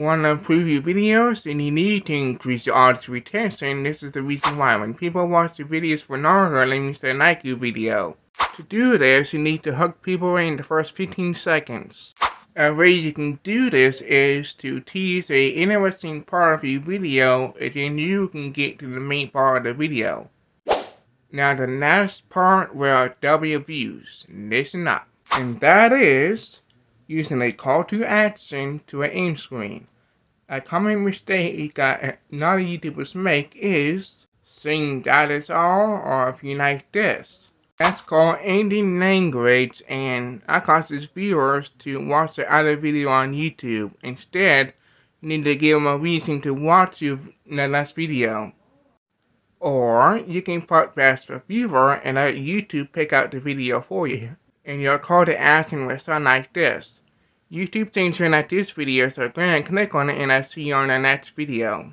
Want to improve your videos? Then you need to increase your audience retention. This is the reason why. When people watch your videos for longer, it means they like your video. To do this, you need to hook people in the first 15 seconds. A way you can do this is to tease a interesting part of your video, and then you can get to the main part of the video. Now the last part will double your views. Listen up. And that is using a call to action to an end screen. A common mistake that a lot of YouTubers make is saying that is all, or if you like this. That's called ending language, and that causes viewers to watch the other video on YouTube. Instead, you need to give them a reason to watch the last video. Or you can put past the viewer and let YouTube pick out the video for you. And your call to action will sound like this. YouTube thinks you like this video, so go ahead and click on it, and I'll see you on the next video.